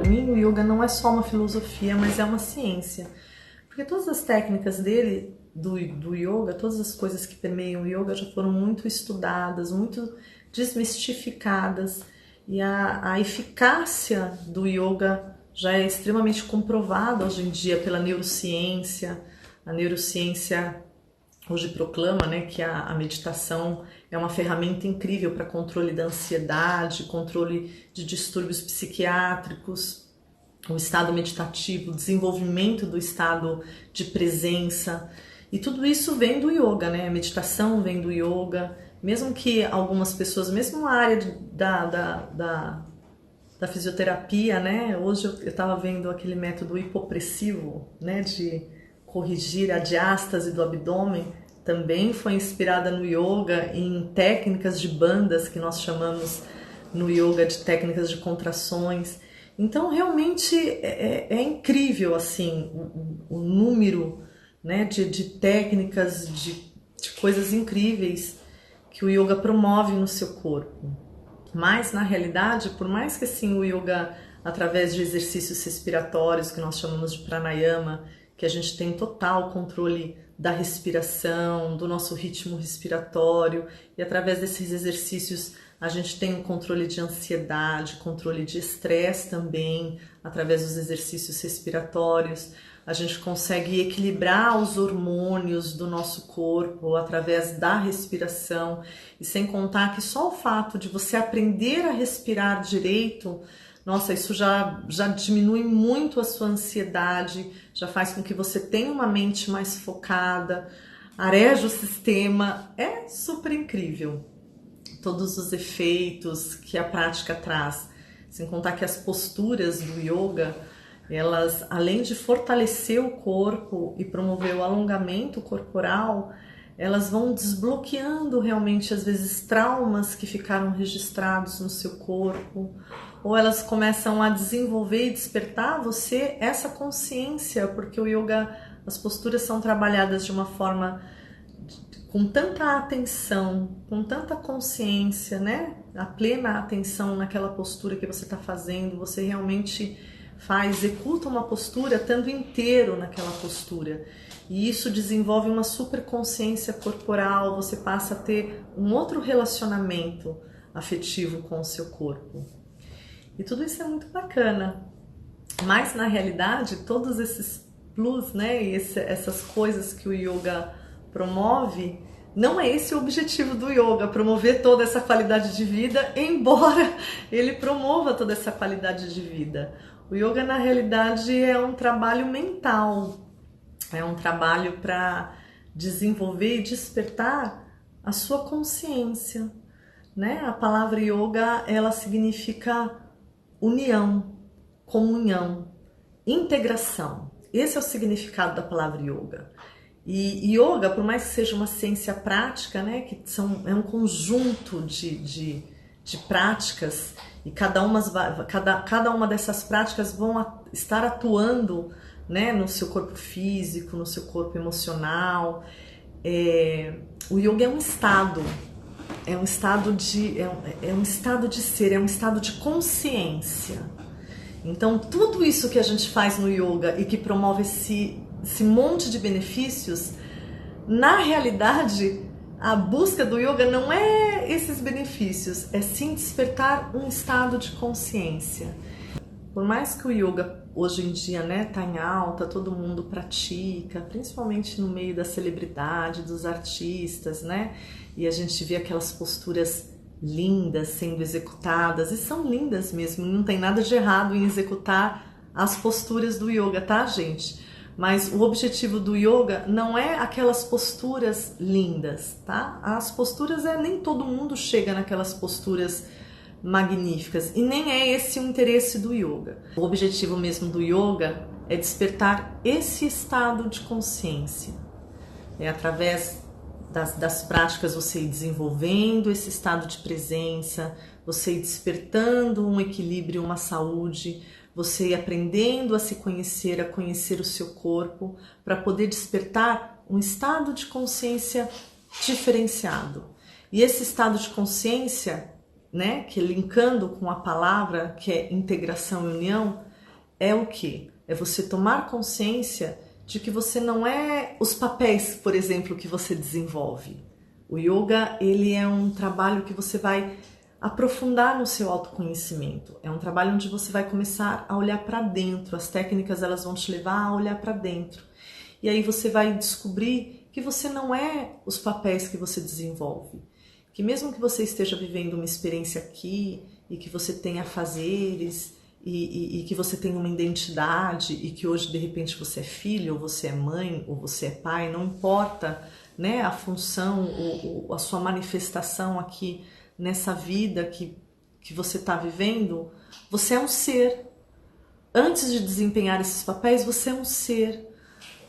mim, o yoga não é só uma filosofia, mas é uma ciência. Porque todas as técnicas dele, do yoga, todas as coisas que permeiam o yoga já foram muito estudadas, muito desmistificadas. E a eficácia do yoga já é extremamente comprovada hoje em dia pela neurociência. A neurociência hoje proclama, né, que a meditação é uma ferramenta incrível para controle da ansiedade, controle de distúrbios psiquiátricos, o estado meditativo, o desenvolvimento do estado de presença. E tudo isso vem do yoga, né? A meditação vem do yoga. Mesmo que algumas pessoas, mesmo na área da fisioterapia, né? Hoje eu estava vendo aquele método hipopressivo, né? De corrigir a diástase do abdômen, também foi inspirada no yoga, em técnicas de bandas que nós chamamos no yoga de técnicas de contrações. Então realmente é incrível assim o número, né, de técnicas, de coisas incríveis que o yoga promove no seu corpo. Mas na realidade, por mais que assim o yoga, através de exercícios respiratórios que nós chamamos de pranayama, que a gente tem total controle da respiração, do nosso ritmo respiratório, e através desses exercícios a gente tem um controle de ansiedade, controle de estresse também, através dos exercícios respiratórios. A gente consegue equilibrar os hormônios do nosso corpo através da respiração, e sem contar que só o fato de você aprender a respirar direito, nossa, isso já diminui muito a sua ansiedade, já faz com que você tenha uma mente mais focada, areja o sistema, é super incrível. Todos os efeitos que a prática traz, sem contar que as posturas do yoga, elas, além de fortalecer o corpo e promover o alongamento corporal, elas vão desbloqueando realmente, às vezes, traumas que ficaram registrados no seu corpo, ou elas começam a desenvolver e despertar você essa consciência, porque o yoga, as posturas são trabalhadas de uma forma com tanta atenção, com tanta consciência, né? A plena atenção naquela postura que você está fazendo, você realmente executa uma postura estando inteiro naquela postura. E isso desenvolve uma super consciência corporal, você passa a ter um outro relacionamento afetivo com o seu corpo. E tudo isso é muito bacana. Mas na realidade, todos esses plus, né, e essas coisas que o yoga promove, não é esse o objetivo do yoga, promover toda essa qualidade de vida, embora ele promova toda essa qualidade de vida. O yoga, na realidade, é um trabalho mental, é um trabalho para desenvolver e despertar a sua consciência, né? A palavra yoga, ela significa união, comunhão, integração. Esse é o significado da palavra yoga. E yoga, por mais que seja uma ciência prática, né, é um conjunto de práticas, e cada uma dessas práticas vão estar atuando, né, no seu corpo físico, no seu corpo emocional. O yoga é um estado de ser, é um estado de consciência. Então, tudo isso que a gente faz no yoga e que promove esse monte de benefícios, na realidade, a busca do yoga não é esses benefícios, é sim despertar um estado de consciência. Por mais que o yoga hoje em dia, né, tá em alta, todo mundo pratica, principalmente no meio da celebridade, dos artistas, né? E a gente vê aquelas posturas lindas sendo executadas, e são lindas mesmo, não tem nada de errado em executar as posturas do yoga, tá, gente? Mas o objetivo do yoga não é aquelas posturas lindas, tá? As posturas nem todo mundo chega naquelas posturas magníficas, e nem é esse o interesse do yoga. O objetivo mesmo do yoga é despertar esse estado de consciência. É através das práticas você ir desenvolvendo esse estado de presença, você ir despertando um equilíbrio, uma saúde, você ir aprendendo a se conhecer, a conhecer o seu corpo, para poder despertar um estado de consciência diferenciado. E esse estado de consciência, né, que linkando com a palavra que é integração e união, é o quê? É você tomar consciência de que você não é os papéis, por exemplo, que você desenvolve. O yoga, ele é um trabalho que você vai aprofundar no seu autoconhecimento. É um trabalho onde você vai começar a olhar para dentro. As técnicas, elas vão te levar a olhar para dentro. E aí você vai descobrir que você não é os papéis que você desenvolve. Que mesmo que você esteja vivendo uma experiência aqui e que você tenha afazeres e que você tenha uma identidade e que hoje de repente você é filho, ou você é mãe, ou você é pai, não importa, né, a função ou a sua manifestação aqui nessa vida que você está vivendo, você é um ser. Antes de desempenhar esses papéis, você é um ser,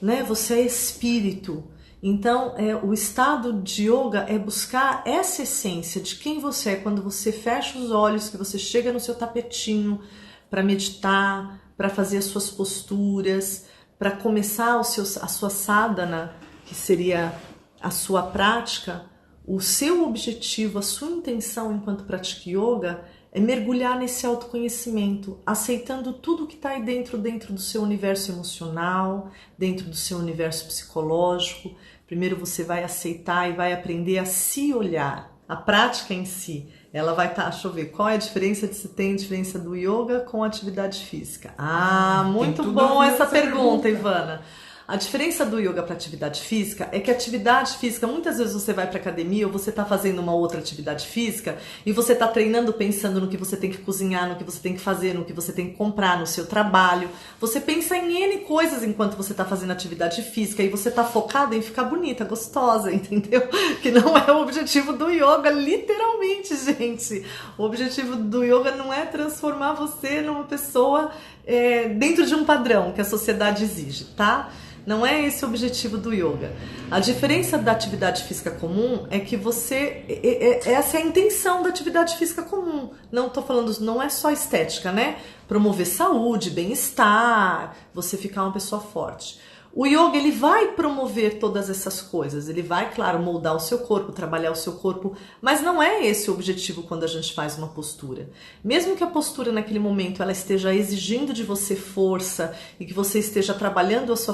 né? Você é espírito. Então, o estado de yoga é buscar essa essência de quem você é quando você fecha os olhos, que você chega no seu tapetinho para meditar, para fazer as suas posturas, para começar a sua sadhana, que seria a sua prática. O seu objetivo, a sua intenção enquanto pratica yoga é mergulhar nesse autoconhecimento, aceitando tudo que está aí dentro do seu universo emocional, dentro do seu universo psicológico. Primeiro você vai aceitar e vai aprender a se olhar. A prática em si, ela vai estar, deixa eu ver, qual é a diferença do yoga com a atividade física? Muito bom essa pergunta, Ivana. A diferença do yoga para atividade física é que a atividade física, muitas vezes você vai para academia ou você está fazendo uma outra atividade física e você está treinando pensando no que você tem que cozinhar, no que você tem que fazer, no que você tem que comprar, no seu trabalho. Você pensa em N coisas enquanto você está fazendo atividade física e você está focado em ficar bonita, gostosa, entendeu? Que não é o objetivo do yoga, literalmente, gente. O objetivo do yoga não é transformar você numa pessoa dentro de um padrão que a sociedade exige, tá? Não é esse o objetivo do yoga. A diferença da atividade física comum é que essa é a intenção da atividade física comum. Não estou falando, não é só estética, né? Promover saúde, bem-estar, você ficar uma pessoa forte. O yoga, ele vai promover todas essas coisas, ele vai, claro, moldar o seu corpo, trabalhar o seu corpo, mas não é esse o objetivo quando a gente faz uma postura. Mesmo que a postura naquele momento ela esteja exigindo de você força e que você esteja trabalhando a sua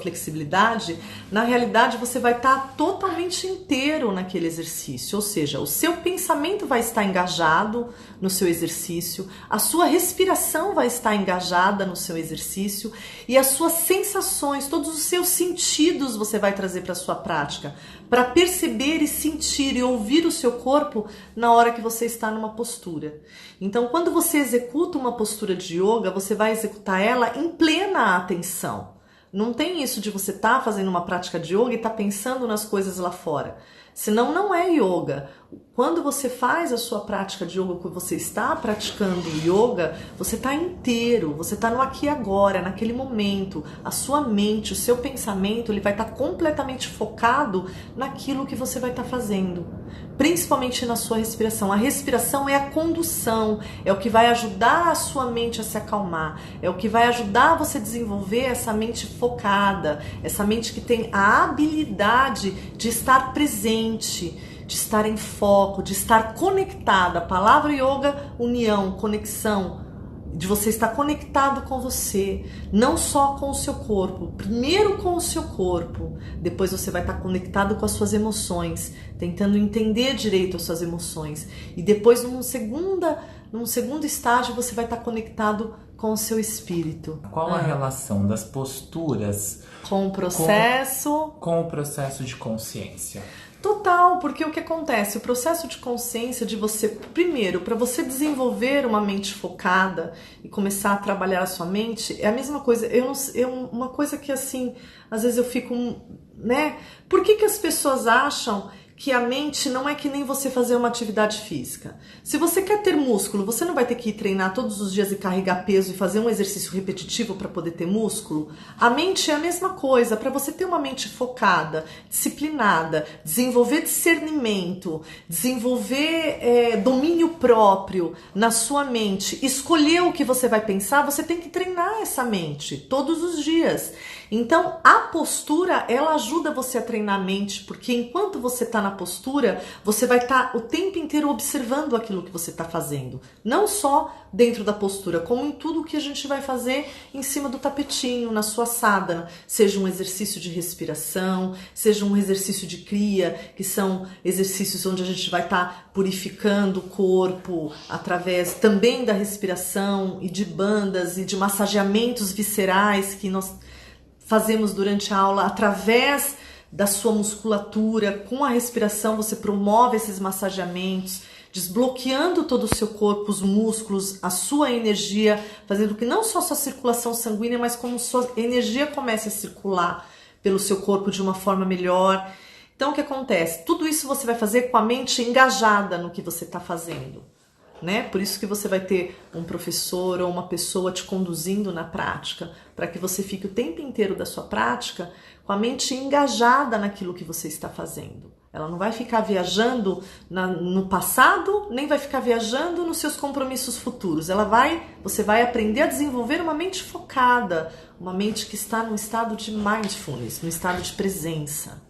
flexibilidade, na realidade você vai estar totalmente inteiro naquele exercício, ou seja, o seu pensamento vai estar engajado no seu exercício, a sua respiração vai estar engajada no seu exercício e as suas sensações, todos os seus sentidos você vai trazer para a sua prática, para perceber e sentir e ouvir o seu corpo na hora que você está numa postura. Então, quando você executa uma postura de yoga, você vai executar ela em plena atenção. Não tem isso de você estar fazendo uma prática de yoga e estar pensando nas coisas lá fora. Senão não é yoga. Quando você faz a sua prática de yoga, quando você está praticando yoga, você está inteiro, você está no aqui e agora, naquele momento. A sua mente, o seu pensamento, ele vai estar completamente focado naquilo que você vai estar fazendo. Principalmente na sua respiração. A respiração é a condução, é o que vai ajudar a sua mente a se acalmar, é o que vai ajudar você a desenvolver essa mente focada, essa mente que tem a habilidade de estar presente, de estar em foco, de estar conectada. A palavra yoga, união, conexão, de você estar conectado com você, não só com o seu corpo, primeiro com o seu corpo, depois você vai estar conectado com as suas emoções, tentando entender direito as suas emoções, e depois num segundo estágio você vai estar conectado com o seu espírito. Qual a relação das posturas com o processo? Com o processo de consciência. Total, porque o que acontece? O processo de consciência de você, primeiro, para você desenvolver uma mente focada e começar a trabalhar a sua mente, é a mesma coisa. Uma coisa que assim, às vezes eu fico, né? Por que as pessoas acham que a mente não é que nem você fazer uma atividade física? Se você quer ter músculo, você não vai ter que ir treinar todos os dias e carregar peso e fazer um exercício repetitivo para poder ter músculo? A mente é a mesma coisa. Para você ter uma mente focada, disciplinada, desenvolver discernimento, desenvolver domínio próprio na sua mente, escolher o que você vai pensar, você tem que treinar essa mente todos os dias. Então, a postura, ela ajuda você a treinar a mente, porque enquanto você está na postura, você vai estar o tempo inteiro observando aquilo que você está fazendo. Não só dentro da postura, como em tudo que a gente vai fazer em cima do tapetinho, na sua sadhana. Seja um exercício de respiração, seja um exercício de kriya, que são exercícios onde a gente vai estar purificando o corpo através também da respiração e de bandas e de massageamentos viscerais que nós fazemos durante a aula através da sua musculatura. Com a respiração você promove esses massageamentos, desbloqueando todo o seu corpo, os músculos, a sua energia, fazendo que não só sua circulação sanguínea, mas como sua energia comece a circular pelo seu corpo de uma forma melhor. Então o que acontece? Tudo isso você vai fazer com a mente engajada no que você está fazendo, né? Por isso que você vai ter um professor ou uma pessoa te conduzindo na prática, para que você fique o tempo inteiro da sua prática com a mente engajada naquilo que você está fazendo. Ela não vai ficar viajando no passado, nem vai ficar viajando nos seus compromissos futuros. Você vai aprender a desenvolver uma mente focada, uma mente que está num estado de mindfulness, num estado de presença.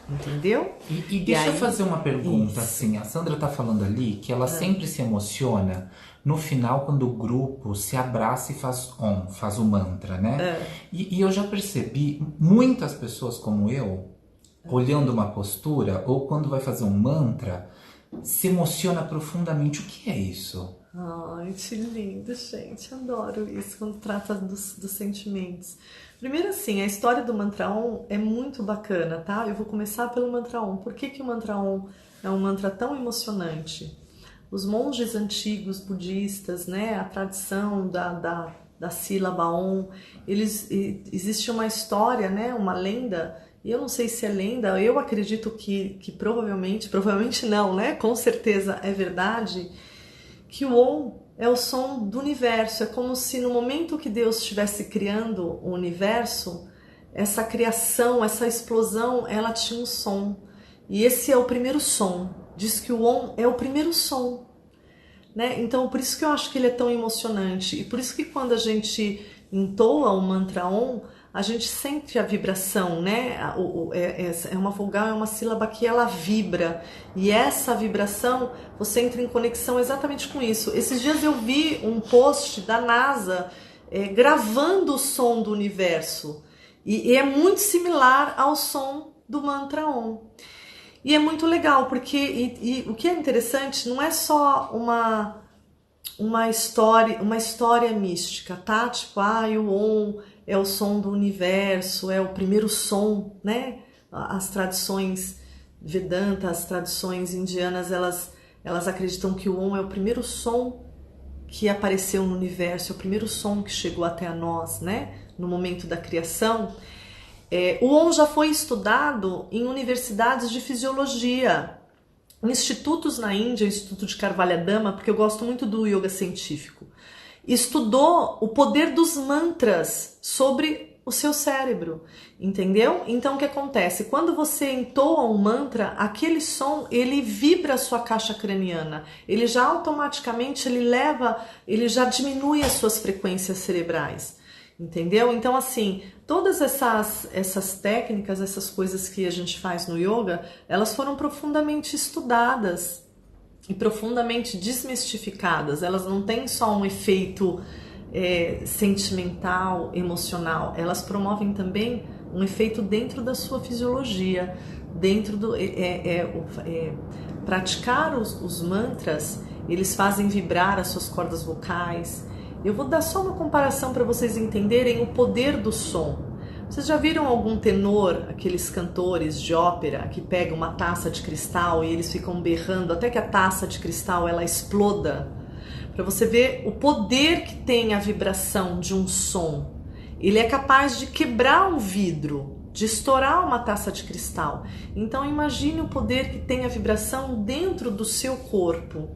Entendeu? E deixa eu fazer uma pergunta, assim, a Sandra tá falando ali que ela sempre se emociona no final quando o grupo se abraça e faz Om, faz o mantra, né? E eu já percebi muitas pessoas como eu, olhando uma postura ou quando vai fazer um mantra, se emociona profundamente. O que é isso? Ai, que lindo, gente. Adoro isso quando trata dos sentimentos. Primeiro assim, a história do Mantra Om é muito bacana, tá? Eu vou começar pelo Mantra Om. Por que o Mantra Om é um mantra tão emocionante? Os monges antigos budistas, né? A tradição da sílaba Om, existe uma história, né? Uma lenda. E eu não sei se é lenda, eu acredito que provavelmente não, né? Com certeza é verdade, que o Om é o som do universo. É como se no momento que Deus estivesse criando o universo, essa criação, essa explosão, ela tinha um som. E esse é o primeiro som. Diz que o Om é o primeiro som, né? Então, por isso que eu acho que ele é tão emocionante. E por isso que quando a gente entoa o mantra Om, a gente sente a vibração, né? É uma vogal, é uma sílaba que ela vibra. E essa vibração, você entra em conexão exatamente com isso. Esses dias eu vi um post da NASA gravando o som do universo. E é muito similar ao som do mantra Om. E é muito legal, porque o que é interessante não é só uma história mística, tá? Tipo, o Om é o som do universo, é o primeiro som, né? As tradições Vedanta, as tradições indianas, elas acreditam que o Om é o primeiro som que apareceu no universo, é o primeiro som que chegou até a nós, né? No momento da criação. O Om já foi estudado em universidades de fisiologia, em institutos na Índia, o Instituto de Carvalhadama, porque eu gosto muito do yoga científico. Estudou o poder dos mantras sobre o seu cérebro, entendeu? Então o que acontece? Quando você entoa um mantra, aquele som, ele vibra a sua caixa craniana, ele já automaticamente, ele já diminui as suas frequências cerebrais, entendeu? Então assim, todas essas técnicas, essas coisas que a gente faz no yoga, elas foram profundamente estudadas e profundamente desmistificadas. Elas não têm só um efeito sentimental, emocional, elas promovem também um efeito dentro da sua fisiologia, dentro do praticar os mantras, eles fazem vibrar as suas cordas vocais. Eu vou dar só uma comparação para vocês entenderem o poder do som. Vocês já viram algum tenor, aqueles cantores de ópera que pegam uma taça de cristal e eles ficam berrando até que a taça de cristal ela exploda? Para você ver o poder que tem a vibração de um som. Ele é capaz de quebrar um vidro, de estourar uma taça de cristal. Então imagine o poder que tem a vibração dentro do seu corpo,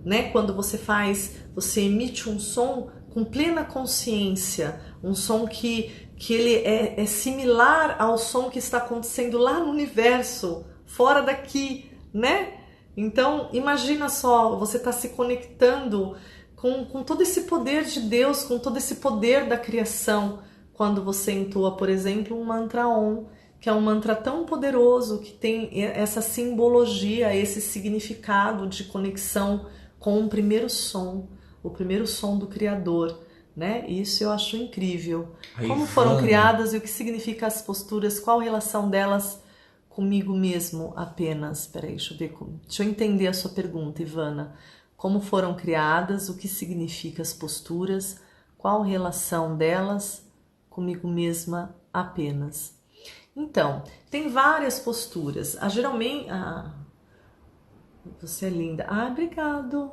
né? Quando você emite um som com plena consciência, um som que ele é similar ao som que está acontecendo lá no universo, fora daqui, né? Então, imagina só, você está se conectando com todo esse poder de Deus, com todo esse poder da criação, quando você entoa, por exemplo, um mantra Om, que é um mantra tão poderoso, que tem essa simbologia, esse significado de conexão com o primeiro som do Criador, né? Isso eu acho incrível. Como foram criadas e o que significa as posturas, qual a relação delas comigo mesmo apenas? Peraí, deixa eu entender a sua pergunta, Ivana. Como foram criadas, o que significa as posturas, qual a relação delas comigo mesma apenas? Então, tem várias posturas. Geralmente... você é linda. Obrigado.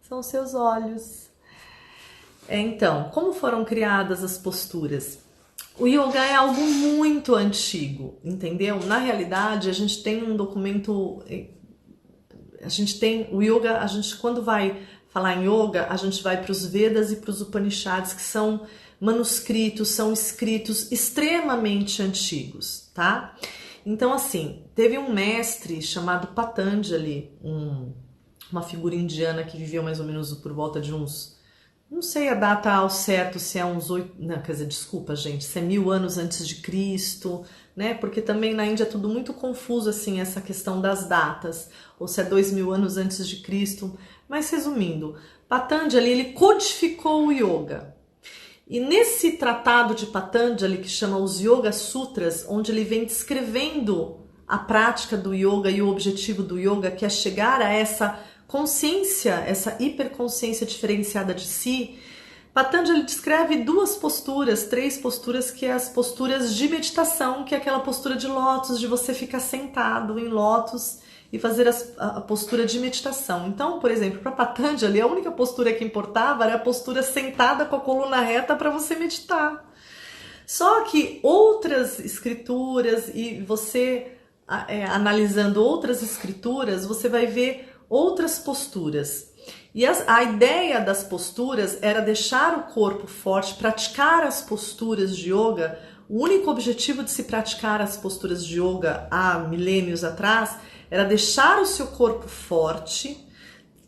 São seus olhos. Então, como foram criadas as posturas? O yoga é algo muito antigo, entendeu? Na realidade, a gente tem um documento... A gente tem o yoga... A gente, quando vai falar em yoga, a gente vai para os Vedas e para os Upanishads, que são manuscritos, são escritos extremamente antigos, tá? Então, assim, teve um mestre chamado Patanjali, uma figura indiana que viveu mais ou menos por volta de uns... Não sei a data ao certo, se é uns 8... Não, quer dizer, desculpa, gente, se é 1000 anos antes de Cristo, né? Porque também na Índia é tudo muito confuso, assim, essa questão das datas, ou se é 2000 anos antes de Cristo. Mas, resumindo, Patanjali, ele codificou o yoga. E nesse tratado de Patanjali, que chama os Yoga Sutras, onde ele vem descrevendo a prática do yoga e o objetivo do yoga, que é chegar a essa consciência, essa hiperconsciência diferenciada de si, Patanjali descreve 3 posturas, que é as posturas de meditação, que é aquela postura de lótus, de você ficar sentado em lótus e fazer a postura de meditação. Então, por exemplo, para Patanjali, a única postura que importava era a postura sentada com a coluna reta para você meditar. Só que outras escrituras, e você analisando outras escrituras, você vai ver outras posturas. E a ideia das posturas era deixar o corpo forte, praticar as posturas de yoga. O único objetivo de se praticar as posturas de yoga há milênios atrás era deixar o seu corpo forte,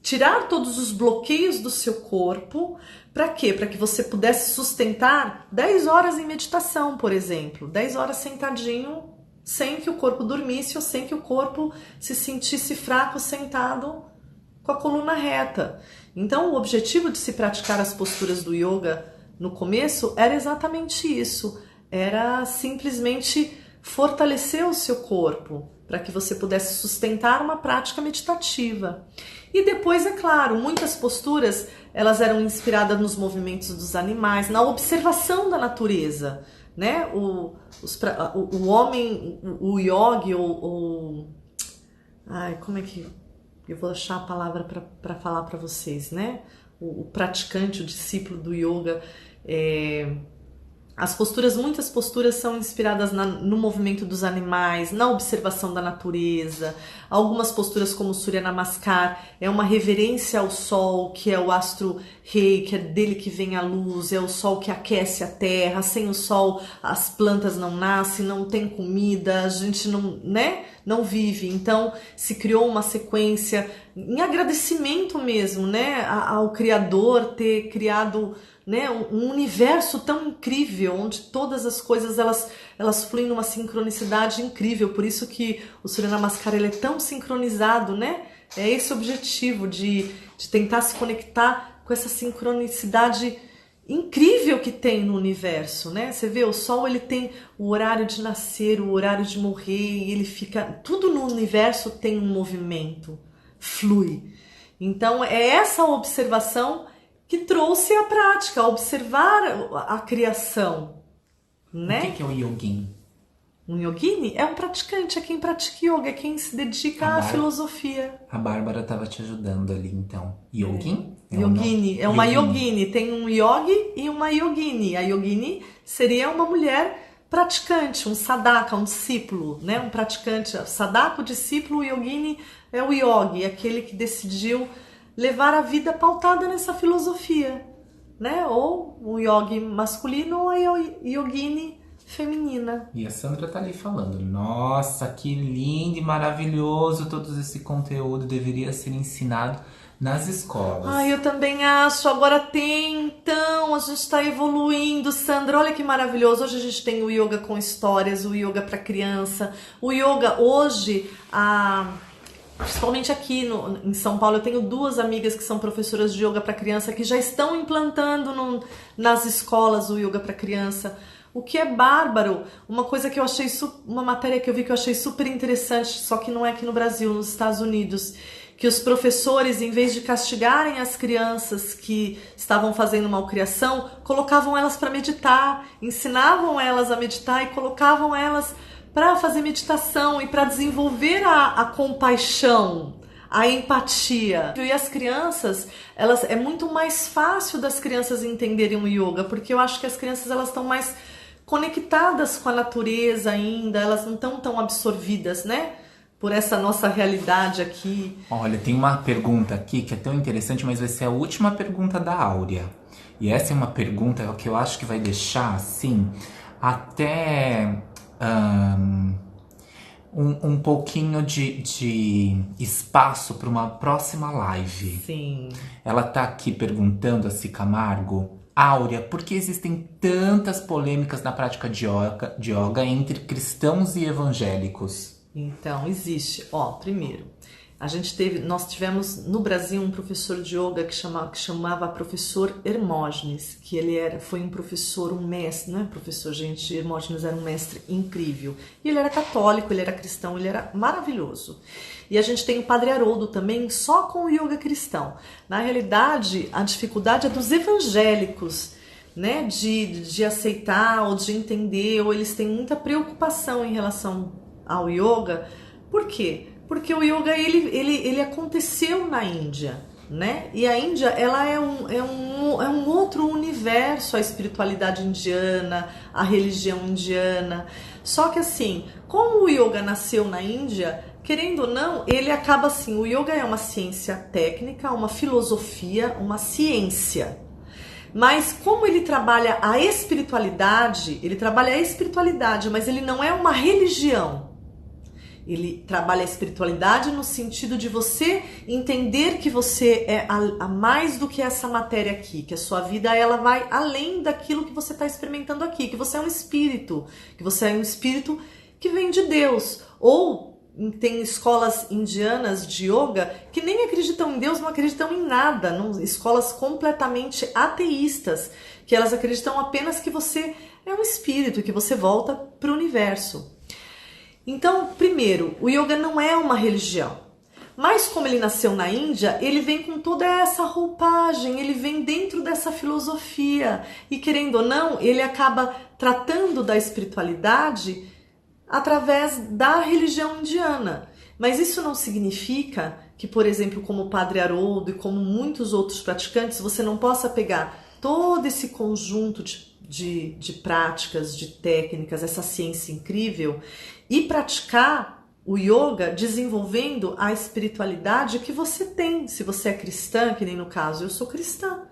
tirar todos os bloqueios do seu corpo. Para quê? Para que você pudesse sustentar 10 horas em meditação, por exemplo. 10 horas sentadinho, sem que o corpo dormisse ou sem que o corpo se sentisse fraco sentado com a coluna reta. Então, o objetivo de se praticar as posturas do yoga no começo era exatamente isso. Era simplesmente fortalecer o seu corpo, para que você pudesse sustentar uma prática meditativa. E depois, é claro, muitas posturas elas eram inspiradas nos movimentos dos animais, na observação da natureza, né? O homem, o yogi, como é que... Eu vou achar a palavra para falar para vocês, né? O praticante, o discípulo do yoga... muitas posturas são inspiradas no movimento dos animais, na observação da natureza. Algumas posturas, como o Surya Namaskar, é uma reverência ao sol, que é o astro rei, que é dele que vem a luz, é o sol que aquece a terra. Sem o sol, as plantas não nascem, não tem comida, a gente não vive. Então, se criou uma sequência em agradecimento mesmo, né, ao Criador ter criado, né, um universo tão incrível, onde todas as coisas elas fluem numa sincronicidade incrível. Por isso que o Surya Namaskar ele é tão sincronizado, né? É esse o objetivo de tentar se conectar com essa sincronicidade incrível que tem no universo, né? Você vê, o Sol ele tem o horário de nascer, o horário de morrer, e ele fica... Tudo no universo tem um movimento, flui. Então é essa observação que trouxe a prática, observar a criação, né? O que é o yogin? Um yogini é um praticante, é quem pratica yoga, é quem se dedica à filosofia. A Bárbara estava te ajudando ali, então. Yogin? Yogini, é uma yogini. Tem um yogi e uma yogini. A yogini seria uma mulher praticante, um sadhaka, um discípulo, né? Um praticante. Sadhaka, o discípulo, o yogini é o yogi, aquele que decidiu levar a vida pautada nessa filosofia, né? Ou o yogi masculino ou a yogini feminina. E a Sandra tá ali falando, nossa, que lindo e maravilhoso todo esse conteúdo, deveria ser ensinado nas escolas. Ai, eu também acho. Agora tem, então, a gente está evoluindo, Sandra. Olha que maravilhoso. Hoje a gente tem o yoga com histórias, o yoga para criança. O yoga hoje, principalmente aqui em São Paulo, eu tenho 2 amigas que são professoras de yoga para criança que já estão implantando nas escolas o yoga para criança. O que é bárbaro. Uma coisa que eu achei, uma matéria que eu vi que eu achei super interessante, só que não é aqui no Brasil, nos Estados Unidos, que os professores, em vez de castigarem as crianças que estavam fazendo malcriação, colocavam elas para meditar, ensinavam elas a meditar e colocavam elas para fazer meditação e para desenvolver a compaixão, a empatia. E as crianças, é muito mais fácil das crianças entenderem o yoga, porque eu acho que as crianças elas estão mais conectadas com a natureza ainda, elas não estão tão absorvidas, né? Por essa nossa realidade aqui. Olha, tem uma pergunta aqui que é tão interessante, mas vai ser a última pergunta da Áurea. E essa é uma pergunta que eu acho que vai deixar, assim, até um pouquinho de espaço para uma próxima live. Sim. Ela tá aqui perguntando a Si Camargo: Áurea, por que existem tantas polêmicas na prática de yoga entre cristãos e evangélicos? Então, existe. Primeiro, nós tivemos no Brasil um professor de yoga que chamava professor Hermógenes, que foi um professor, um mestre, não é professor, gente, Hermógenes era um mestre incrível. E ele era católico, ele era cristão, ele era maravilhoso. E a gente tem o Padre Haroldo também, só com o yoga cristão. Na realidade, a dificuldade é dos evangélicos, né, de aceitar ou de entender, ou eles têm muita preocupação em relação ao yoga. Por quê? Porque o yoga ele aconteceu na Índia, né? E a Índia ela é um outro universo, a espiritualidade indiana, a religião indiana. Só que assim, como o yoga nasceu na Índia, querendo ou não, ele acaba assim, o yoga é uma ciência técnica, uma filosofia, uma ciência. Mas como ele trabalha a espiritualidade, mas ele não é uma religião. Ele trabalha a espiritualidade no sentido de você entender que você é a mais do que essa matéria aqui, que a sua vida ela vai além daquilo que você está experimentando aqui, que você é um espírito, que vem de Deus. Ou tem escolas indianas de yoga que nem acreditam em Deus, não acreditam em nada, escolas completamente ateístas, que elas acreditam apenas que você é um espírito, que você volta para o universo. Então, primeiro, o yoga não é uma religião, mas como ele nasceu na Índia, ele vem com toda essa roupagem, ele vem dentro dessa filosofia e, querendo ou não, ele acaba tratando da espiritualidade através da religião indiana. Mas isso não significa que, por exemplo, como o Padre Haroldo e como muitos outros praticantes, você não possa pegar todo esse conjunto de práticas, de técnicas, essa ciência incrível e praticar o yoga desenvolvendo a espiritualidade que você tem. Se você é cristã, que nem no caso eu sou cristã,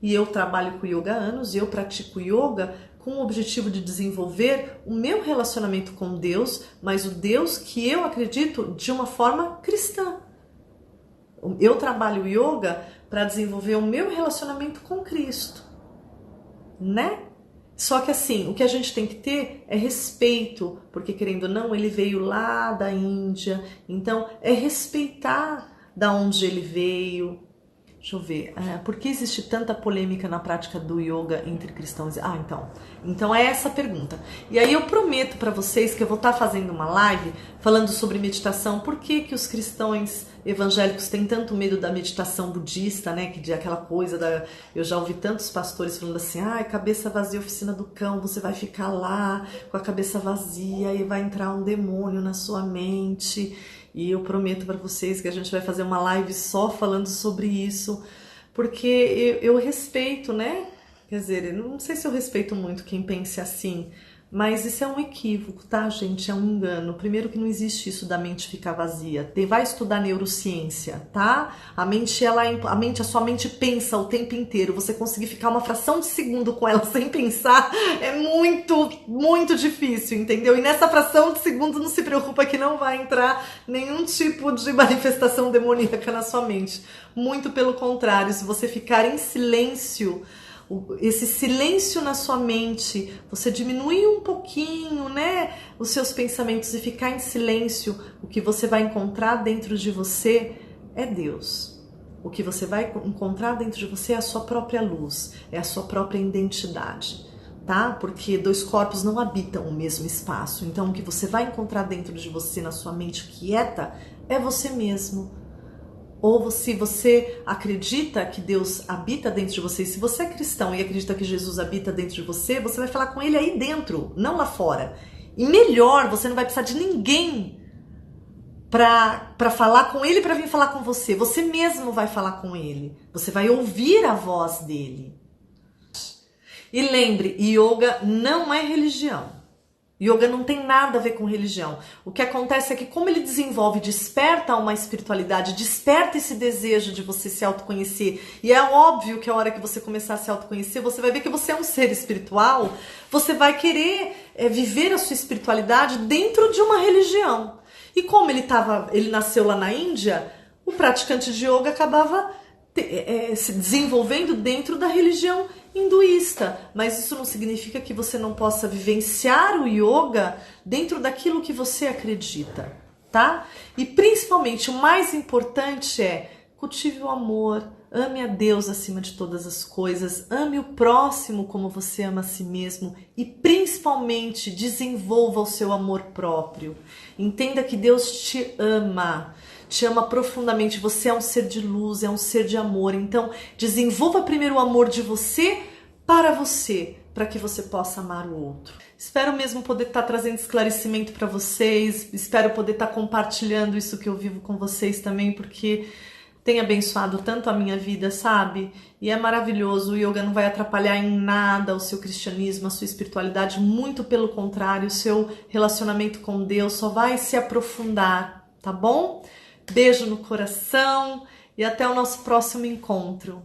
e eu trabalho com yoga há anos e eu pratico yoga com o objetivo de desenvolver o meu relacionamento com Deus, mas o Deus que eu acredito de uma forma cristã. Eu trabalho yoga para desenvolver o meu relacionamento com Cristo, né? Só que assim, o que a gente tem que ter é respeito, porque querendo ou não, ele veio lá da Índia, então é respeitar da onde ele veio. Deixa eu ver, por que existe tanta polêmica na prática do yoga entre cristãos? Então é essa a pergunta. E aí eu prometo para vocês que eu vou estar fazendo uma live falando sobre meditação. Por que os cristãos evangélicos têm tanto medo da meditação budista, né? Que de aquela coisa eu já ouvi tantos pastores falando assim: cabeça vazia, oficina do cão, você vai ficar lá com a cabeça vazia e vai entrar um demônio na sua mente. E eu prometo para vocês que a gente vai fazer uma live só falando sobre isso, porque eu respeito, né? Quer dizer, não sei se eu respeito muito quem pense assim, Mas isso é um equívoco, tá, gente? É um engano. Primeiro que não existe isso da mente ficar vazia. Vai estudar neurociência, tá? A sua mente pensa o tempo inteiro. Você conseguir ficar uma fração de segundo com ela sem pensar é muito, muito difícil, entendeu? E nessa fração de segundo não se preocupa que não vai entrar nenhum tipo de manifestação demoníaca na sua mente. Muito pelo contrário, se você ficar em silêncio, esse silêncio na sua mente, você diminuir um pouquinho, né, os seus pensamentos e ficar em silêncio, o que você vai encontrar dentro de você é Deus. O que você vai encontrar dentro de você é a sua própria luz, é a sua própria identidade, tá? Porque dois corpos não habitam o mesmo espaço. Então, o que você vai encontrar dentro de você, na sua mente quieta, é você mesmo. Ou se você acredita que Deus habita dentro de você, se você é cristão e acredita que Jesus habita dentro de você, você vai falar com ele aí dentro, não lá fora. E melhor, você não vai precisar de ninguém para falar com ele, para vir falar com você. Você mesmo vai falar com ele. Você vai ouvir a voz dele. E lembre, yoga não é religião. Yoga não tem nada a ver com religião. O que acontece é que como ele desenvolve, desperta uma espiritualidade, desperta esse desejo de você se autoconhecer. E é óbvio que a hora que você começar a se autoconhecer, você vai ver que você é um ser espiritual. Você vai querer viver a sua espiritualidade dentro de uma religião. E como ele nasceu lá na Índia, o praticante de yoga acabava se desenvolvendo dentro da religião hinduísta, mas isso não significa que você não possa vivenciar o yoga dentro daquilo que você acredita, tá? E principalmente o mais importante é cultive o amor, ame a Deus acima de todas as coisas, ame o próximo como você ama a si mesmo e principalmente desenvolva o seu amor próprio. Entenda que Deus te ama profundamente, você é um ser de luz, é um ser de amor, então desenvolva primeiro o amor de você, para que você possa amar o outro. Espero mesmo poder estar trazendo esclarecimento para vocês, espero poder estar compartilhando isso que eu vivo com vocês também, porque tem abençoado tanto a minha vida, sabe? E é maravilhoso, o yoga não vai atrapalhar em nada o seu cristianismo, a sua espiritualidade, muito pelo contrário, o seu relacionamento com Deus só vai se aprofundar, tá bom? Beijo no coração e até o nosso próximo encontro.